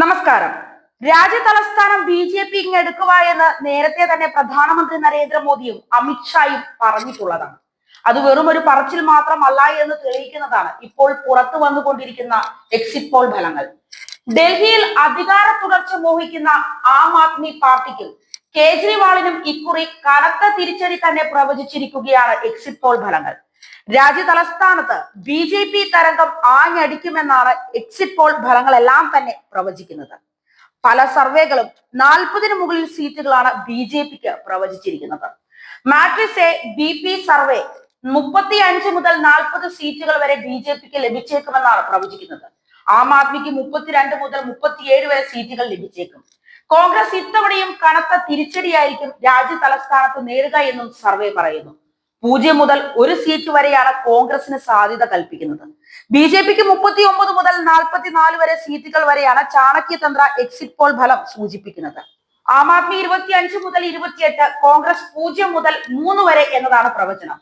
നമസ്കാരം. രാജ്യതലസ്ഥാനം ബി.ജെ.പി എടുക്കുക എന്ന് നേരത്തെ തന്നെ പ്രധാനമന്ത്രി നരേന്ദ്രമോദിയും അമിത്ഷായും പറഞ്ഞിട്ടുള്ളതാണ്. അത് വെറും ഒരു പറച്ചിൽ മാത്രമല്ല എന്ന് തെളിയിക്കുന്നതാണ് ഇപ്പോൾ പുറത്തു വന്നുകൊണ്ടിരിക്കുന്ന എക്സിറ്റ് പോൾ ഫലങ്ങൾ. ഡൽഹിയിൽ അധികാര തുടർച്ച മോഹിക്കുന്ന ആം ആദ്മി പാർട്ടിക്കും കേജ്രിവാളിനും ഇക്കുറി കനത്ത തിരിച്ചടി തന്നെ പ്രവചിച്ചിരിക്കുകയാണ് എക്സിറ്റ് പോൾ ഫലങ്ങൾ. രാജ്യ തലസ്ഥാനത്ത് ബി.ജെ.പി തരംഗം ആഞ്ഞടിക്കുമെന്നാണ് എക്സിറ്റ് പോൾ ഫലങ്ങളെല്ലാം തന്നെ പ്രവചിക്കുന്നത്. പല സർവേകളും 40-ന് മുകളിൽ സീറ്റുകളാണ് ബി.ജെ.പിക്ക് പ്രവചിച്ചിരിക്കുന്നത്. മാട്രിക്സ് എ ബി.പി സർവേ 35 മുതൽ 40 സീറ്റുകൾ വരെ ബി.ജെ.പിക്ക് ലഭിച്ചേക്കുമെന്നാണ് പ്രവചിക്കുന്നത്. ആം ആദ്മിക്ക് 32 മുതൽ 37 വരെ സീറ്റുകൾ ലഭിച്ചേക്കും. കോൺഗ്രസ് ഇത്തവണയും കനത്ത തിരിച്ചടിയായിരിക്കും രാജ്യ തലസ്ഥാനത്ത് നേടുക എന്നും സർവേ പറയുന്നു. 0 മുതൽ 1 സീറ്റ് വരെയാണ് കോൺഗ്രസിന് സാധ്യത കൽപ്പിക്കുന്നത്. ബി.ജെ.പിക്ക് 39 മുതൽ 44 വരെ സീറ്റുകൾ വരെയാണ് ചാണക്യതന്ത്ര എക്സിറ്റ് പോൾ ഫലം സൂചിപ്പിക്കുന്നത്. ആം ആദ്മി 25 മുതൽ 28, കോൺഗ്രസ് 0 മുതൽ 3 വരെ എന്നതാണ് പ്രവചനം.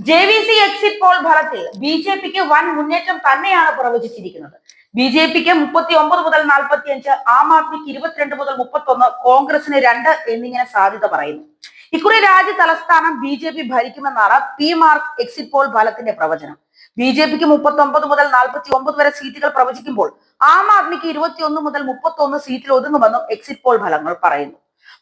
ജെ.വി.സി എക്സിറ്റ് പോൾ ഫലത്തിൽ ബി.ജെ.പിക്ക് വൻ മുന്നേറ്റം തന്നെയാണ് പ്രവചിച്ചിരിക്കുന്നത്. ബി.ജെ.പിക്ക് 39 മുതൽ 45, ആം ആദ്മിക്ക് 22 മുതൽ 31, കോൺഗ്രസിന് 2 എന്നിങ്ങനെ സാധ്യത പറയുന്നു. ഇക്കുറി രാജ്യ തലസ്ഥാനം ബി.ജെ.പി ഭരിക്കുമെന്നാണ് പി മാർക്ക് എക്സിറ്റ് പോൾ ഫലത്തിന്റെ പ്രവചനം. ബി.ജെ.പിക്ക് 39 മുതൽ 49 വരെ സീറ്റുകൾ പ്രവചിക്കുമ്പോൾ ആം ആദ്മിക്ക് 21 മുതൽ 31 സീറ്റിൽ ഒതുങ്ങുമെന്നും എക്സിറ്റ് പോൾ ഫലങ്ങൾ പറയുന്നു.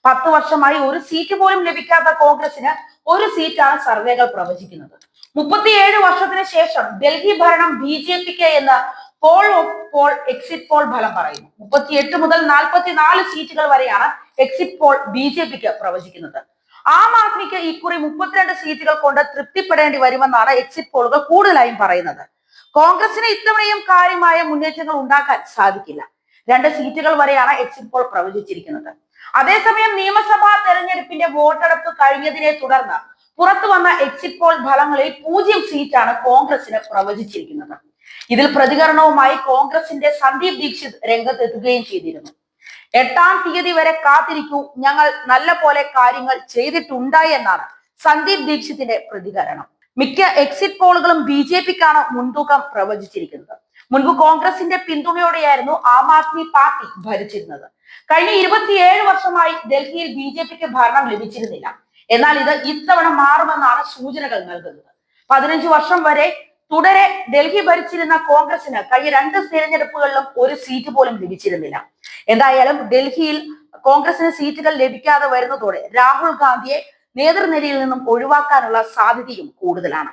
10 വർഷമായി ഒരു സീറ്റ് പോലും ലഭിക്കാത്ത കോൺഗ്രസിന് 1 സീറ്റാണ് സർവേകൾ പ്രവചിക്കുന്നത്. 37 വർഷത്തിന് ശേഷം ഡൽഹി ഭരണം ബി.ജെ.പിക്ക് എന്ന് poll of poll exit poll ഫലം പറയുന്നു. 38 മുതൽ 44 സീറ്റുകൾ വരെയാണ് എക്സിറ്റ് പോൾ ബി.ജെ.പിക്ക് പ്രവചിക്കുന്നത്. ആം ആദ്മിക്ക് ഇക്കുറി 32 സീറ്റുകൾ കൊണ്ട് തൃപ്തിപ്പെടേണ്ടി വരുമെന്നാണ് എക്സിറ്റ് പോളുകൾ കൂടുതലായും പറയുന്നത്. കോൺഗ്രസിന് ഇത്തവണയും കാര്യമായ മുന്നേറ്റങ്ങൾ ഉണ്ടാക്കാൻ സാധിക്കില്ല. 2 സീറ്റുകൾ വരെയാണ് എക്സിറ്റ് പോൾ പ്രവചിച്ചിരിക്കുന്നത്. അതേസമയം നിയമസഭാ തെരഞ്ഞെടുപ്പിന്റെ വോട്ടെടുപ്പ് കഴിഞ്ഞതിനെ തുടർന്ന് പുറത്തു വന്ന എക്സിറ്റ് പോൾ ഫലങ്ങളിൽ 0 സീറ്റാണ് കോൺഗ്രസിന് പ്രവചിച്ചിരിക്കുന്നത്. ഇതിൽ പ്രതികരണവുമായി കോൺഗ്രസിന്റെ സന്ദീപ് ദീക്ഷിത് രംഗത്തെത്തുകയും ചെയ്തിരുന്നു. 8-ാം തീയതി വരെ കാത്തിരിക്കൂ, ഞങ്ങൾ നല്ല പോലെ കാര്യങ്ങൾ ചെയ്തിട്ടുണ്ട് എന്നാണ് സന്ദീപ് ദീക്ഷിത്തിന്റെ പ്രതികരണം. മിക്ക എക്സിറ്റ് പോളുകളും ബി.ജെ.പിക്കാണ് മുൻതൂക്കം പ്രവചിച്ചിരിക്കുന്നത്. മുൻപ് കോൺഗ്രസിന്റെ പിന്തുണയോടെയായിരുന്നു ആം ആദ്മി പാർട്ടി ഭരിച്ചിരുന്നത്. കഴിഞ്ഞ 27 വർഷമായി ഡൽഹിയിൽ ബി.ജെ.പിക്ക് ഭരണം ലഭിച്ചിരുന്നില്ല. എന്നാൽ ഇത് ഇത്തവണ മാറുമെന്നാണ് സൂചനകൾ നൽകുന്നത്. 15 വർഷം വരെ തുടരെ ഡൽഹി ഭരിച്ചിരുന്ന കോൺഗ്രസിന് കഴിഞ്ഞ 2 തിരഞ്ഞെടുപ്പുകളിലും 1 സീറ്റ് പോലും ലഭിച്ചിരുന്നില്ല. എന്തായാലും ഡൽഹിയിൽ കോൺഗ്രസിന് സീറ്റുകൾ ലഭിക്കാതെ വരുന്നതോടെ രാഹുൽ ഗാന്ധിയെ നേതൃനിരയിൽ നിന്നും ഒഴിവാക്കാനുള്ള സാധ്യതയും കൂടുതലാണ്.